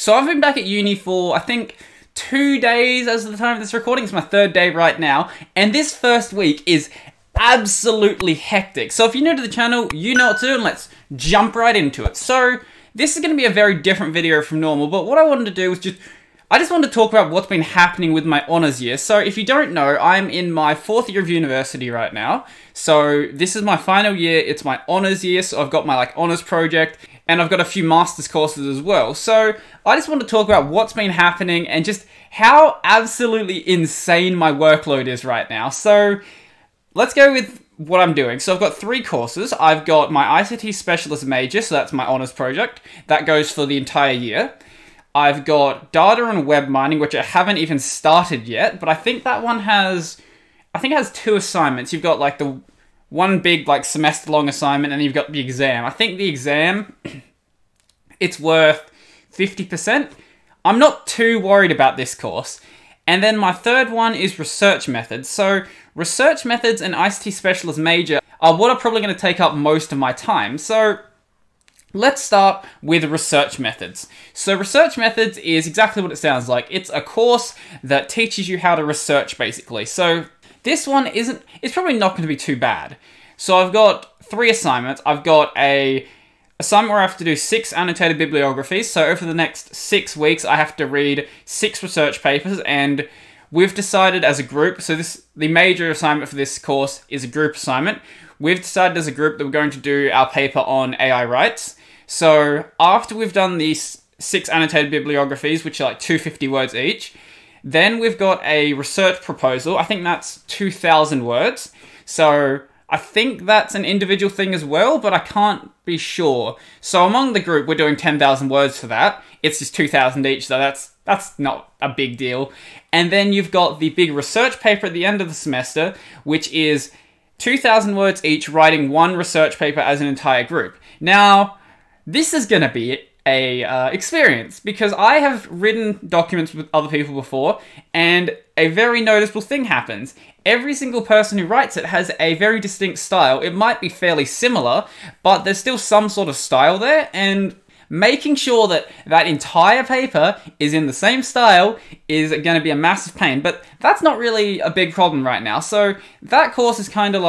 So I've been back at uni for, I think, 2 days as of the time of this recording. It's my 3rd day right now. And this first week is absolutely hectic. So if you're new to the channel, you know what to do, and let's jump right into it. So this is going to be a very different video from normal, but what I wanted to do was I just wanted to talk about what's been happening with my honours year. So if you don't know, I'm in my 4th year of university right now. So this is my final year, it's my honours year, so I've got my honours project, and I've got a few master's courses as well. So I just want to talk about what's been happening and just how absolutely insane my workload is right now. So let's go with what I'm doing. So I've got 3 courses. I've got my ICT Specialist Major, so that's my honours project. That goes for the entire year. I've got Data and Web Mining, which I haven't even started yet, but I think that one has 2 assignments. You've got the one big semester-long assignment, and you've got the exam. I think the exam, it's worth 50%. I'm not too worried about this course. And then my 3rd one is Research Methods. So Research Methods and ICT Specialist Major are what are probably going to take up most of my time. So let's start with Research Methods. So Research Methods is exactly what it sounds like. It's a course that teaches you how to research, basically. So this one it's probably not going to be too bad. So I've got 3 assignments. I've got a assignment where I have to do 6 annotated bibliographies. So over the next 6 weeks, I have to read 6 research papers, and we've decided as a group, so the major assignment for this course is a group assignment. We've decided as a group that we're going to do our paper on AI rights. So after we've done these 6 annotated bibliographies, which are 250 words each, then we've got a research proposal. I think that's 2,000 words. So I think that's an individual thing as well, but I can't be sure. So among the group, we're doing 10,000 words for that. It's just 2,000 each, so that's not a big deal. And then you've got the big research paper at the end of the semester, which is 2,000 words each, writing 1 research paper as an entire group. Now, this is going to be a experience, because I have written documents with other people before, and a very noticeable thing happens. Every single person who writes it has a very distinct style. It might be fairly similar, but there's still some sort of style there, and making sure that that entire paper is in the same style is going to be a massive pain. But that's not really a big problem right now. So that course is kind of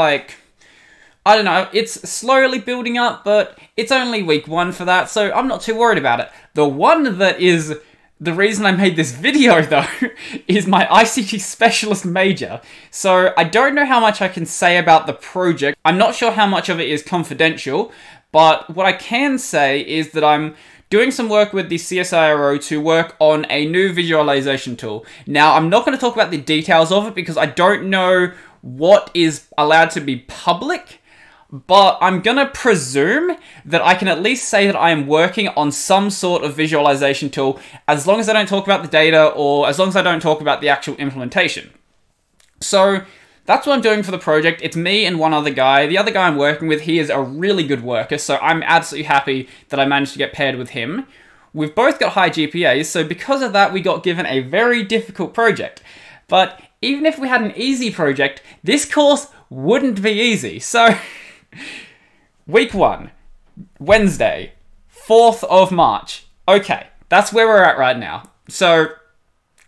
I don't know, it's slowly building up, but it's only week 1 for that, so I'm not too worried about it. The one that is the reason I made this video, though, is my ICT Specialist Major. So I don't know how much I can say about the project. I'm not sure how much of it is confidential, but what I can say is that I'm doing some work with the CSIRO to work on a new visualization tool. Now, I'm not going to talk about the details of it because I don't know what is allowed to be public, but I'm gonna presume that I can at least say that I am working on some sort of visualization tool, as long as I don't talk about the data, or as long as I don't talk about the actual implementation. So that's what I'm doing for the project. It's me and one other guy. The other guy I'm working with, he is a really good worker, so I'm absolutely happy that I managed to get paired with him. We've both got high GPAs, so because of that, we got given a very difficult project. But even if we had an easy project, this course wouldn't be easy. So week 1, Wednesday, 4th of March. Okay, that's where we're at right now. So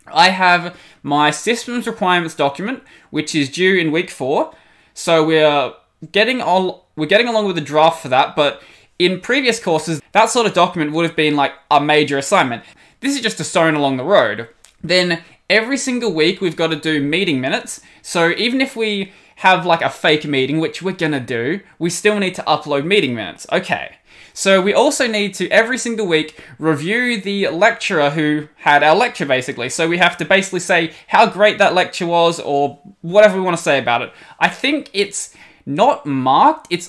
I have my systems requirements document, which is due in week 4. So we're getting along with the draft for that, but in previous courses, that sort of document would have been a major assignment. This is just a stone along the road. Then every single week, we've got to do meeting minutes. So even if we have a fake meeting, which we're gonna do, we still need to upload meeting minutes. Okay. So we also need to, every single week, review the lecturer who had our lecture, basically. So we have to basically say how great that lecture was, or whatever we want to say about it. I think it's not marked, it's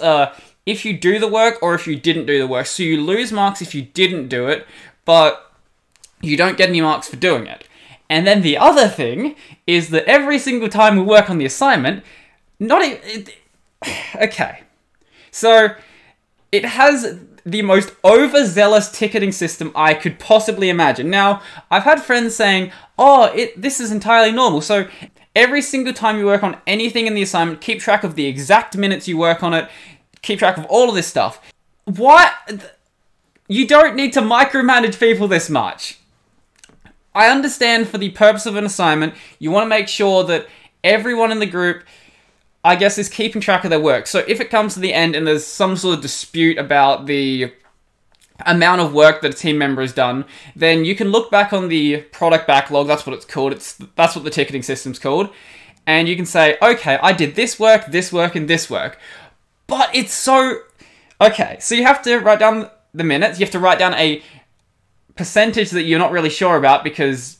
if you do the work or if you didn't do the work. So you lose marks if you didn't do it, but you don't get any marks for doing it. And then the other thing is that every single time we work on the assignment, okay. So it has the most overzealous ticketing system I could possibly imagine. Now, I've had friends saying, this is entirely normal. So every single time you work on anything in the assignment, keep track of the exact minutes you work on it, keep track of all of this stuff. What? You don't need to micromanage people this much. I understand for the purpose of an assignment, you want to make sure that everyone in the group, I guess, is keeping track of their work. So if it comes to the end and there's some sort of dispute about the amount of work that a team member has done, then you can look back on the product backlog, that's what it's called, that's what the ticketing system's called, and you can say, okay, I did this work, and this work. But it's so... Okay, so you have to write down the minutes, you have to write down a percentage that you're not really sure about, because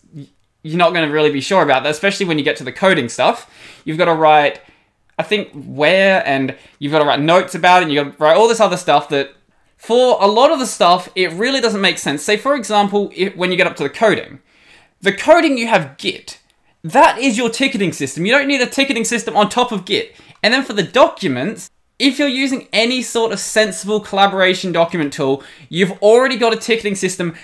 you're not going to really be sure about that, especially when you get to the coding stuff. You've got to write, I think, where, and you've got to write notes about it, and you've got to write all this other stuff that, for a lot of the stuff, it really doesn't make sense. Say, for example, when you get up to the coding you have Git. That is your ticketing system. You don't need a ticketing system on top of Git. And then for the documents, if you're using any sort of sensible collaboration document tool, you've already got a ticketing system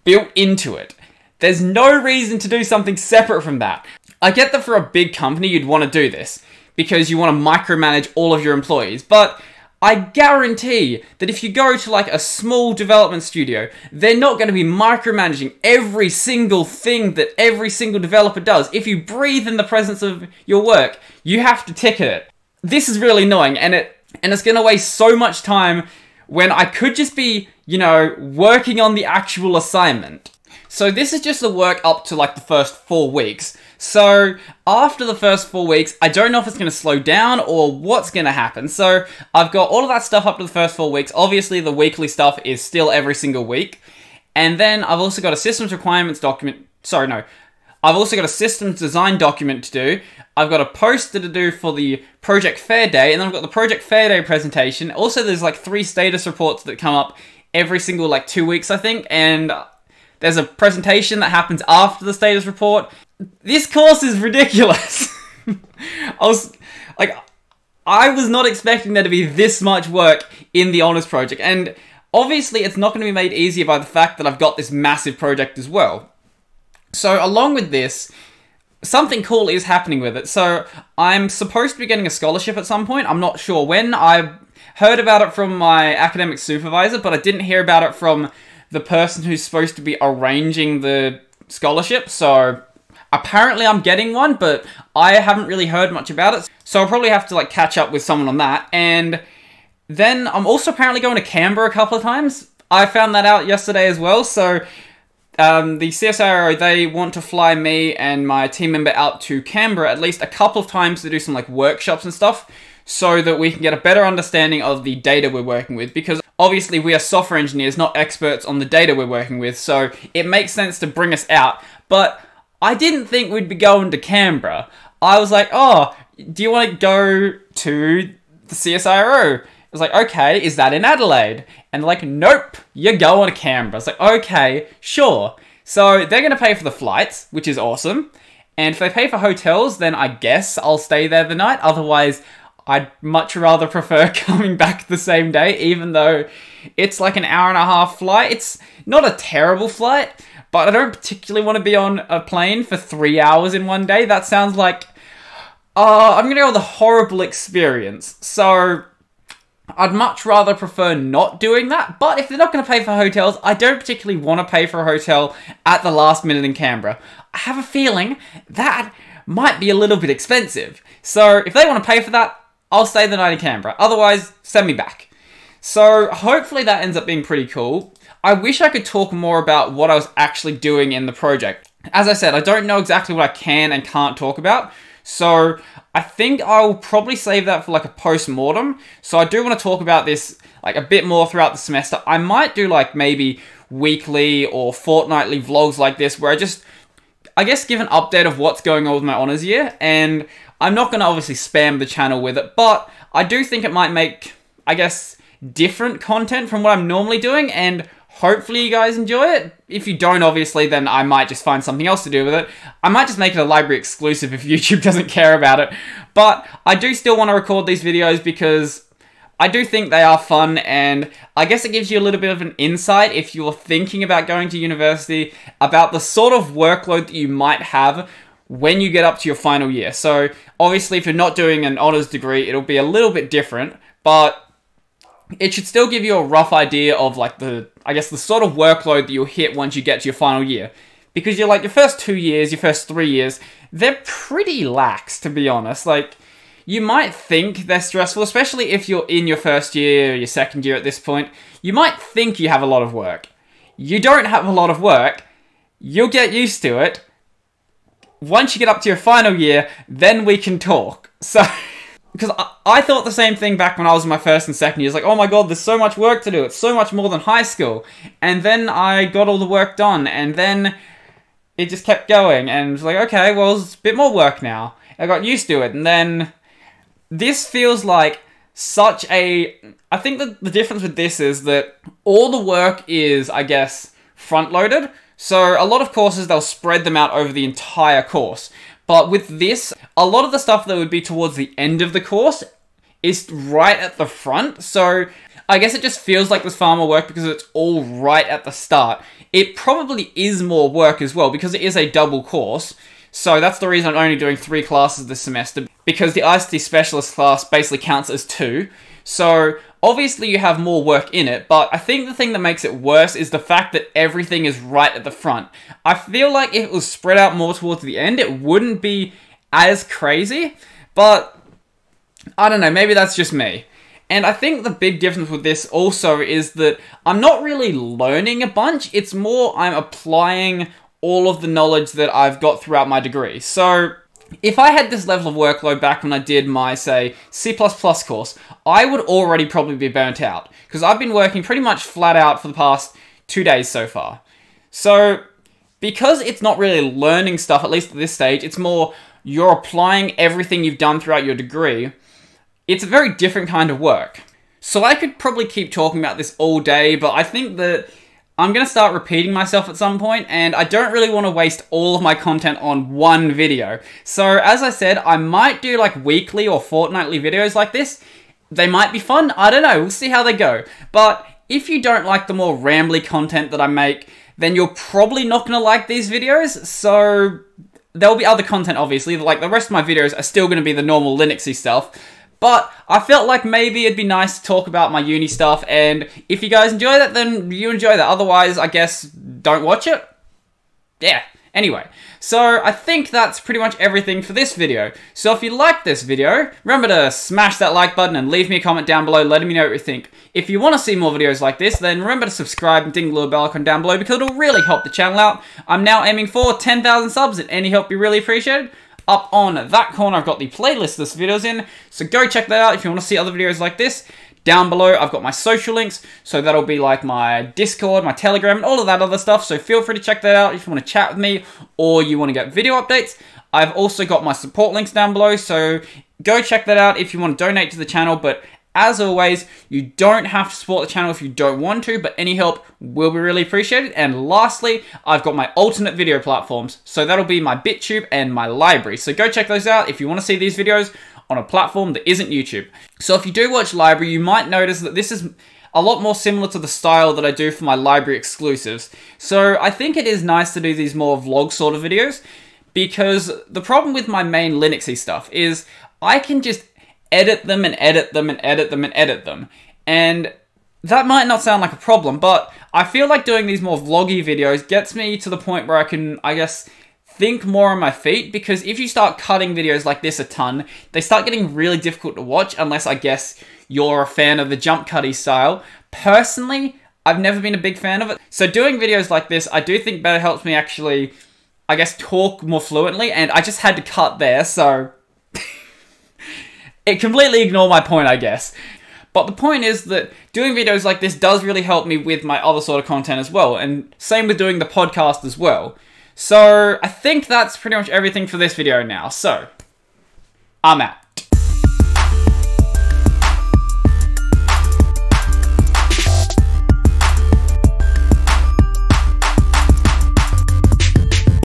built into it. There's no reason to do something separate from that. I get that for a big company, you'd want to do this because you want to micromanage all of your employees, but I guarantee that if you go to like a small development studio, they're not going to be micromanaging every single thing that every single developer does. If you breathe in the presence of your work, you have to ticket it. This is really annoying, and it's going to waste so much time when I could just be, you know, working on the actual assignment. So this is just the work up to like the first 4 weeks. So after the first 4 weeks, I don't know if it's going to slow down or what's going to happen. So I've got all of that stuff up to the first 4 weeks. Obviously, the weekly stuff is still every single week. And then I've also got a systems requirements document. I've also got a systems design document to do. I've got a poster to do for the project fair day. And then I've got the project fair day presentation. Also, there's like 3 status reports that come up every single like 2 weeks, I think. And there's a presentation that happens after the status report. This course is ridiculous. I was not expecting there to be this much work in the honors project, and obviously it's not going to be made easier by the fact that I've got this massive project as well. So along with this, something cool is happening with it. So I'm supposed to be getting a scholarship at some point. I'm not sure when. I heard about it from my academic supervisor, but I didn't hear about it from the person who's supposed to be arranging the scholarship. So apparently I'm getting one, but I haven't really heard much about it. So I'll probably have to like catch up with someone on that. And then I'm also apparently going to Canberra a couple of times. I found that out yesterday as well. So the CSIRO, they want to fly me and my team member out to Canberra at least a couple of times to do some like workshops and stuff, so that we can get a better understanding of the data we're working with, because obviously we are software engineers, not experts on the data we're working with, so it makes sense to bring us out. But I didn't think we'd be going to Canberra. I was like, oh, do you want to go to the CSIRO? I was like, okay, is that in Adelaide? And they're like, nope, you're going to Canberra. I was like, okay, sure. So they're going to pay for the flights, which is awesome. And if they pay for hotels, then I guess I'll stay there the night. Otherwise, I'd much rather prefer coming back the same day, even though it's like an hour-and-a-half flight. It's not a terrible flight, but I don't particularly want to be on a plane for 3 hours in one day. That sounds like, I'm going to go with a horrible experience. So I'd much rather prefer not doing that. But if they're not going to pay for hotels, I don't particularly want to pay for a hotel at the last minute in Canberra. I have a feeling that might be a little bit expensive. So if they want to pay for that, I'll stay the night in Canberra. Otherwise, send me back. So hopefully that ends up being pretty cool. I wish I could talk more about what I was actually doing in the project. As I said, I don't know exactly what I can and can't talk about. So I think I'll probably save that for like a post-mortem. So I do want to talk about this like a bit more throughout the semester. I might do like maybe weekly or fortnightly vlogs like this, where I guess give an update of what's going on with my honors year. And I'm not going to obviously spam the channel with it, but I do think it might make, I guess, different content from what I'm normally doing, and hopefully you guys enjoy it. If you don't, obviously, then I might just find something else to do with it. I might just make it a library exclusive if YouTube doesn't care about it. But I do still want to record these videos because I do think they are fun, and I guess it gives you a little bit of an insight if you're thinking about going to university, about the sort of workload that you might have when you get up to your final year. So obviously, if you're not doing an honors degree, it'll be a little bit different, but it should still give you a rough idea of like the sort of workload that you'll hit once you get to your final year. because you're like, your first 2 years, your first 3 years, they're pretty lax, to be honest. Like, you might think they're stressful, especially if you're in your first year or your second year at this point. You might think you have a lot of work. You don't have a lot of work. You'll get used to it. Once you get up to your final year, then we can talk. So, because I thought the same thing back when I was in my first and second year. It's like, oh my god, there's so much work to do. It's so much more than high school. And then I got all the work done, and then it just kept going. And it was like, okay, well, it's a bit more work now. I got used to it. And then this feels like such a... I think that the difference with this is that all the work is, I guess, front-loaded. So a lot of courses, they'll spread them out over the entire course. But with this, a lot of the stuff that would be towards the end of the course is right at the front. So I guess it just feels like there's far more work because it's all right at the start. It probably is more work as well because it is a double course. So that's the reason I'm only doing 3 classes this semester, because the ICT specialist class basically counts as 2. So obviously you have more work in it, but I think the thing that makes it worse is the fact that everything is right at the front. I feel like if it was spread out more towards the end, it wouldn't be as crazy, but I don't know, maybe that's just me. And I think the big difference with this also is that I'm not really learning a bunch, it's more I'm applying all of the knowledge that I've got throughout my degree. So if I had this level of workload back when I did my, say, C++ course, I would already probably be burnt out, because I've been working pretty much flat out for the past 2 days so far. So, because it's not really learning stuff, at least at this stage, it's more you're applying everything you've done throughout your degree, it's a very different kind of work. So I could probably keep talking about this all day, but I think that I'm going to start repeating myself at some point, and I don't really want to waste all of my content on one video. So, as I said, I might do like weekly or fortnightly videos like this. They might be fun, I don't know, we'll see how they go. But if you don't like the more rambly content that I make, then you're probably not going to like these videos, so there'll be other content obviously, like the rest of my videos are still going to be the normal Linuxy stuff. But I felt like maybe it'd be nice to talk about my uni stuff, and if you guys enjoy that, then you enjoy that. Otherwise, I guess, don't watch it. Yeah, anyway. So, I think that's pretty much everything for this video. So, if you liked this video, remember to smash that like button and leave me a comment down below letting me know what you think. If you want to see more videos like this, then remember to subscribe and ding the little bell icon down below because it'll really help the channel out. I'm now aiming for 10,000 subs, and any help be really appreciated. Up on that corner, I've got the playlist this video's in, so go check that out if you want to see other videos like this. Down below, I've got my social links, so that'll be like my Discord, my Telegram, and all of that other stuff, so feel free to check that out if you want to chat with me, or you want to get video updates. I've also got my support links down below, so go check that out if you want to donate to the channel, but as always, you don't have to support the channel if you don't want to, but any help will be really appreciated. And lastly, I've got my alternate video platforms. So that'll be my BitTube and my LBRY. So go check those out if you want to see these videos on a platform that isn't YouTube. So if you do watch LBRY, you might notice that this is a lot more similar to the style that I do for my LBRY exclusives. So I think it is nice to do these more vlog sort of videos, because the problem with my main Linuxy stuff is I can just edit them and edit them and edit them and edit them. And that might not sound like a problem, but I feel like doing these more vloggy videos gets me to the point where I can, I guess, think more on my feet, because if you start cutting videos like this a ton, they start getting really difficult to watch unless, I guess, you're a fan of the jump cutty style. Personally, I've never been a big fan of it. So doing videos like this, I do think better helps me actually, I guess, talk more fluently, and I just had to cut there, so it completely ignore my point, I guess. But the point is that doing videos like this does really help me with my other sort of content as well, and same with doing the podcast as well. So I think that's pretty much everything for this video now, so I'm out.